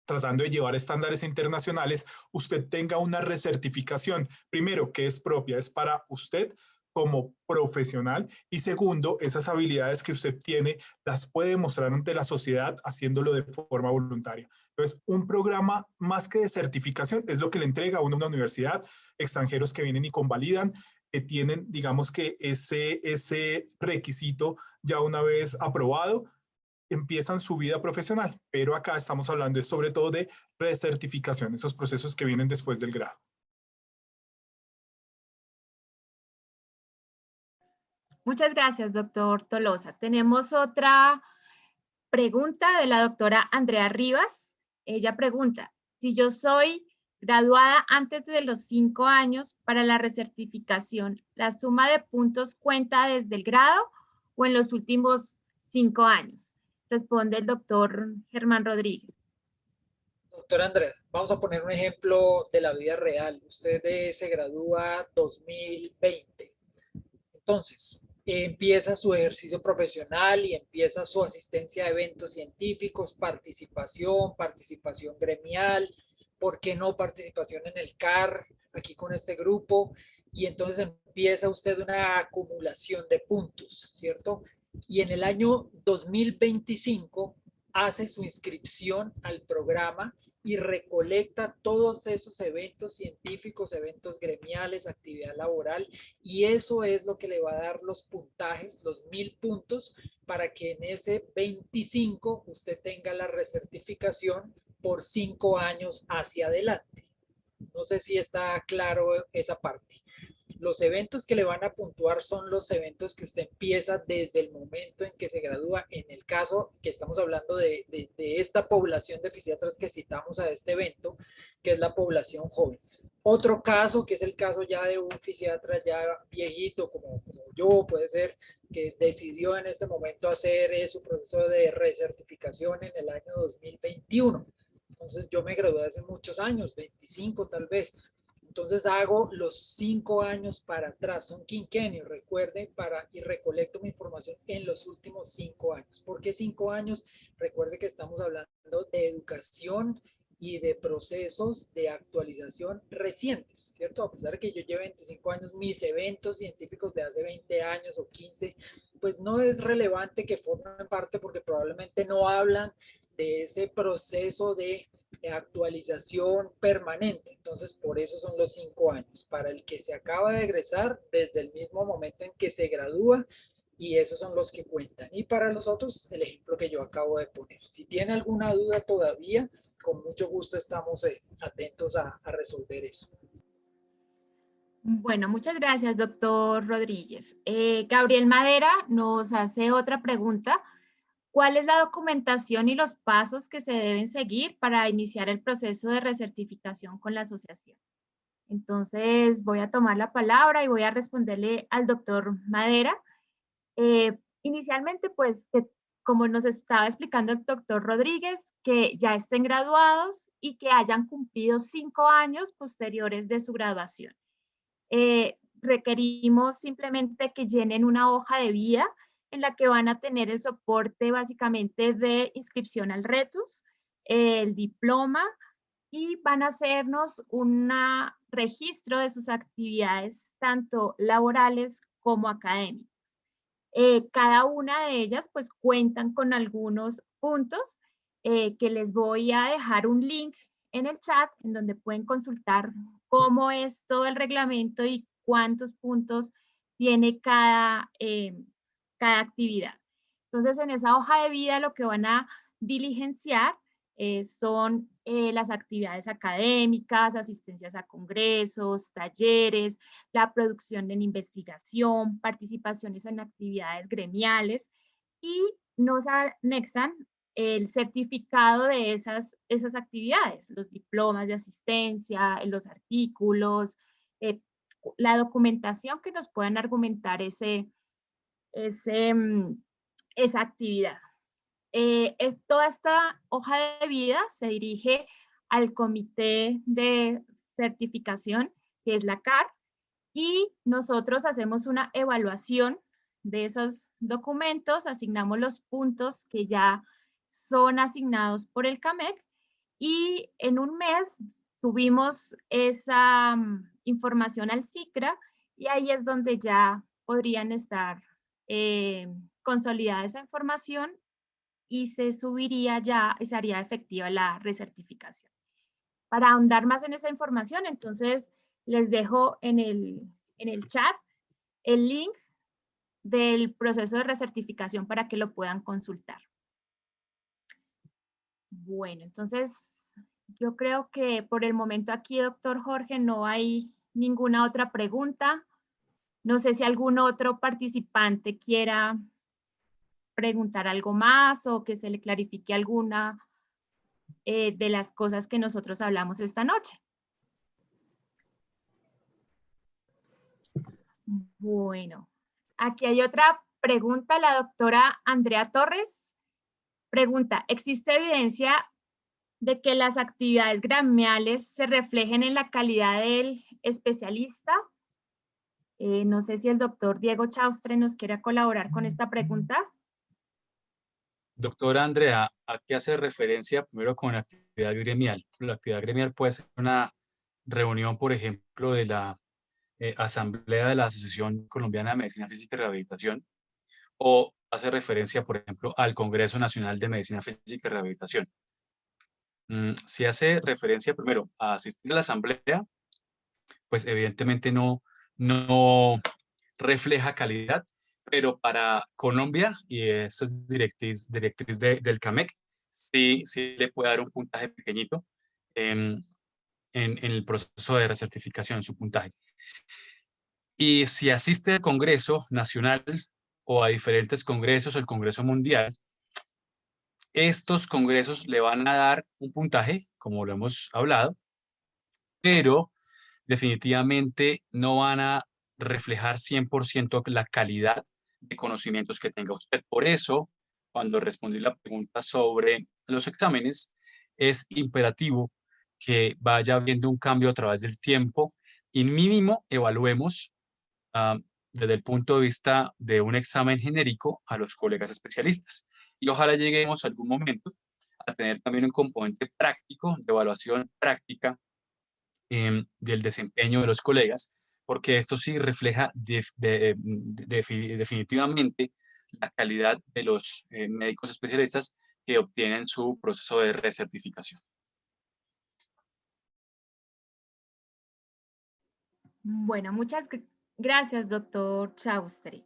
tratando de llevar estándares internacionales, usted tenga una recertificación. Primero, que es propia, es para usted como profesional, y segundo, esas habilidades que usted tiene las puede mostrar ante la sociedad haciéndolo de forma voluntaria. Entonces, un programa más que de certificación es lo que le entrega a una universidad, extranjeros que vienen y convalidan, que tienen, digamos que ese requisito ya una vez aprobado, empiezan su vida profesional, pero acá estamos hablando sobre todo de recertificación, esos procesos que vienen después del grado. Muchas gracias, doctor Tolosa. Tenemos otra pregunta de la doctora Andrea Rivas. Ella pregunta, si yo soy graduada antes de los 5 años para la recertificación, ¿la suma de puntos cuenta desde el grado o en los últimos 5 años? Responde el doctor Germán Rodríguez. Doctor Andrea, vamos a poner un ejemplo de la vida real. Usted se gradúa 2020. Entonces, empieza su ejercicio profesional y empieza su asistencia a eventos científicos, participación gremial, ¿por qué no participación en el CAR, aquí con este grupo? Y entonces empieza usted una acumulación de puntos, ¿cierto? Y en el año 2025 hace su inscripción al programa y recolecta todos esos eventos científicos, eventos gremiales, actividad laboral, y eso es lo que le va a dar los puntajes, los 1000 puntos, para que en ese 25 usted tenga la recertificación por 5 años hacia adelante. No sé si está claro esa parte. Los eventos que le van a puntuar son los eventos que usted empieza desde el momento en que se gradúa. En el caso que estamos hablando de esta población de fisiatras que citamos a este evento, que es la población joven. Otro caso, que es el caso ya de un fisiatra ya viejito como yo, puede ser, que decidió en este momento hacer su proceso de recertificación en el año 2021. Entonces yo me gradué hace muchos años, 25 tal vez. Entonces hago los 5 años para atrás, son quinquenios, recuerden, y recolecto mi información en los últimos 5 años. ¿Por qué 5 años? Recuerde que estamos hablando de educación y de procesos de actualización recientes, ¿cierto? A pesar de que yo lleve 25 años, mis eventos científicos de hace 20 años o 15, pues no es relevante que formen parte porque probablemente no hablan de ese proceso de actualización permanente. Entonces, por eso son los 5 años. Para el que se acaba de egresar, desde el mismo momento en que se gradúa, y esos son los que cuentan. Y para los otros, el ejemplo que yo acabo de poner. Si tiene alguna duda todavía, con mucho gusto estamos atentos a resolver eso. Bueno, muchas gracias, doctor Rodríguez. Gabriel Madera nos hace otra pregunta. ¿Cuál es la documentación y los pasos que se deben seguir para iniciar el proceso de recertificación con la asociación? Entonces, voy a tomar la palabra y voy a responderle al doctor Madera. Inicialmente, pues, como nos estaba explicando el doctor Rodríguez, que ya estén graduados y que hayan cumplido 5 años posteriores de su graduación. Requerimos simplemente que llenen una hoja de vida en la que van a tener el soporte básicamente de inscripción al RETUS, el diploma, y van a hacernos un registro de sus actividades tanto laborales como académicas. Cada una de ellas pues cuentan con algunos puntos que les voy a dejar un link en el chat en donde pueden consultar cómo es todo el reglamento y cuántos puntos tiene cada actividad. Entonces, en esa hoja de vida lo que van a diligenciar son las actividades académicas, asistencias a congresos, talleres, la producción en investigación, participaciones en actividades gremiales y nos anexan el certificado de esas actividades, los diplomas de asistencia, los artículos, la documentación que nos puedan argumentar esa actividad. Toda esta hoja de vida se dirige al comité de certificación, que es la CAR, y nosotros hacemos una evaluación de esos documentos, asignamos los puntos que ya son asignados por el CAMEC y en un mes subimos esa información al CICRA y ahí es donde ya podrían estar consolidada esa información y se subiría ya y se haría efectiva la recertificación. Para ahondar más en esa información, entonces les dejo en el chat el link del proceso de recertificación para que lo puedan consultar. Bueno, entonces yo creo que por el momento aquí, doctor Jorge, no hay ninguna otra pregunta. No sé si algún otro participante quiera preguntar algo más o que se le clarifique alguna de las cosas que nosotros hablamos esta noche. Bueno, aquí hay otra pregunta. La doctora Andrea Torres pregunta, ¿existe evidencia de que las actividades gremiales se reflejen en la calidad del especialista? No sé si el doctor Diego Chaustre nos quiera colaborar con esta pregunta. Doctora Andrea, ¿a qué hace referencia primero con actividad gremial? La actividad gremial puede ser una reunión, por ejemplo, de la Asamblea de la Asociación Colombiana de Medicina Física y Rehabilitación, o hace referencia, por ejemplo, al Congreso Nacional de Medicina Física y Rehabilitación. Si hace referencia primero a asistir a la Asamblea, pues evidentemente no refleja calidad, pero para Colombia, y esta es directriz del CAMEC, sí le puede dar un puntaje pequeñito en el proceso de recertificación, su puntaje. Y si asiste al Congreso Nacional o a diferentes congresos, el Congreso Mundial, estos congresos le van a dar un puntaje, como lo hemos hablado, pero definitivamente no van a reflejar 100% la calidad de conocimientos que tenga usted. Por eso, cuando respondí la pregunta sobre los exámenes, es imperativo que vaya viendo un cambio a través del tiempo y mínimo evaluemos desde el punto de vista de un examen genérico a los colegas especialistas. Y ojalá lleguemos a algún momento a tener también un componente práctico, de evaluación práctica del desempeño de los colegas, porque esto sí refleja definitivamente la calidad de los médicos especialistas que obtienen su proceso de recertificación. Bueno, muchas gracias, doctor Chaustre.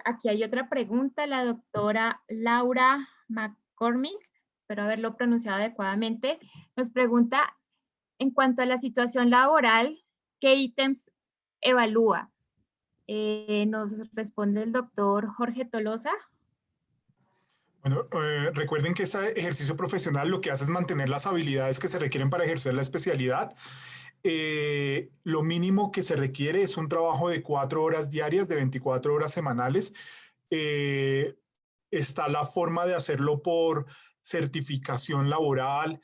Aquí hay otra pregunta, la doctora Laura McCormick, espero haberlo pronunciado adecuadamente, nos pregunta, en cuanto a la situación laboral, ¿qué ítems evalúa? Nos responde el doctor Jorge Tolosa. Bueno, recuerden que este ejercicio profesional lo que hace es mantener las habilidades que se requieren para ejercer la especialidad. Lo mínimo que se requiere es un trabajo de 4 horas diarias, de 24 horas semanales. Está la forma de hacerlo por certificación laboral,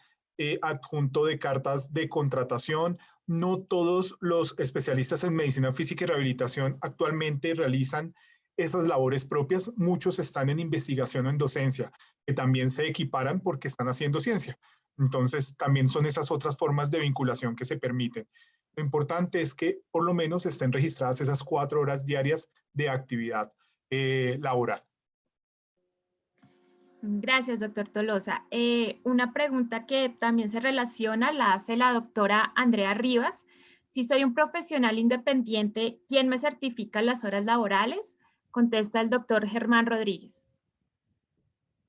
adjunto de cartas de contratación. No todos los especialistas en medicina física y rehabilitación actualmente realizan esas labores propias. Muchos están en investigación o en docencia, que también se equiparan porque están haciendo ciencia. Entonces, también son esas otras formas de vinculación que se permiten. Lo importante es que por lo menos estén registradas esas 4 horas diarias de actividad laboral. Gracias, doctor Tolosa. Una pregunta que también se relaciona, la hace la doctora Andrea Rivas. Si soy un profesional independiente, ¿quién me certifica las horas laborales? Contesta el doctor Germán Rodríguez.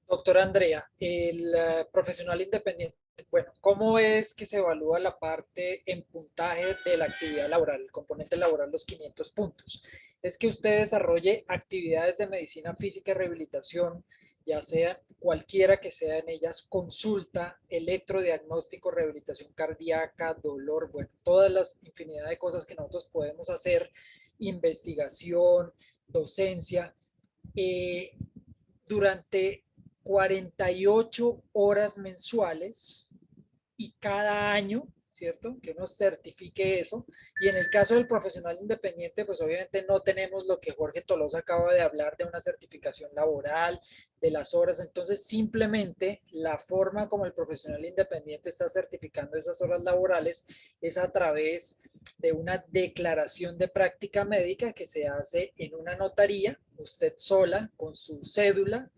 Doctora Andrea, el profesional independiente, bueno, ¿cómo es que se evalúa la parte en puntaje de la actividad laboral, el componente laboral, los 500 puntos? Es que usted desarrolle actividades de medicina física y rehabilitación, ya sea cualquiera que sea en ellas, consulta, electrodiagnóstico, rehabilitación cardíaca, dolor, bueno, todas las infinidad de cosas que nosotros podemos hacer, investigación, docencia, durante 48 horas mensuales y cada año, ¿cierto? Que uno certifique eso. Y en el caso del profesional independiente, pues obviamente no tenemos lo que Jorge Tolosa acaba de hablar de una certificación laboral, de las horas. Entonces, simplemente la forma como el profesional independiente está certificando esas horas laborales es a través de una declaración de práctica médica que se hace en una notaría, usted sola, con su cédula,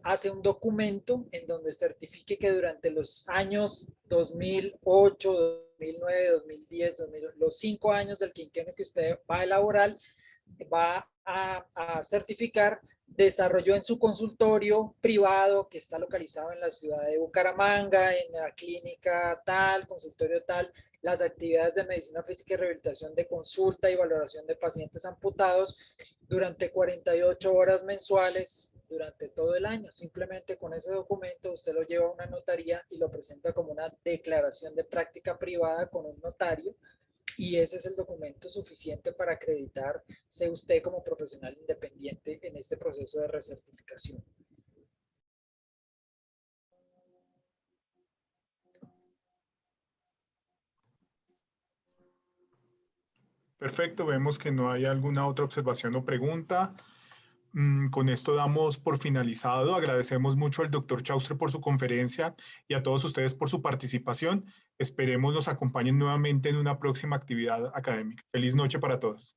hace un documento en donde certifique que durante los años 2008, 2009, 2010, 2000, los 5 años del quinquenio que usted va a elaborar, va a certificar, desarrolló en su consultorio privado que está localizado en la ciudad de Bucaramanga, en la clínica tal, consultorio tal, las actividades de medicina física y rehabilitación de consulta y valoración de pacientes amputados durante 48 horas mensuales durante todo el año. Simplemente con ese documento usted lo lleva a una notaría y lo presenta como una declaración de práctica privada con un notario, y ese es el documento suficiente para acreditarse usted como profesional independiente en este proceso de recertificación. Perfecto, vemos que no hay alguna otra observación o pregunta. Con esto damos por finalizado. Agradecemos mucho al doctor Chaustre por su conferencia y a todos ustedes por su participación. Esperemos nos acompañen nuevamente en una próxima actividad académica. Feliz noche para todos.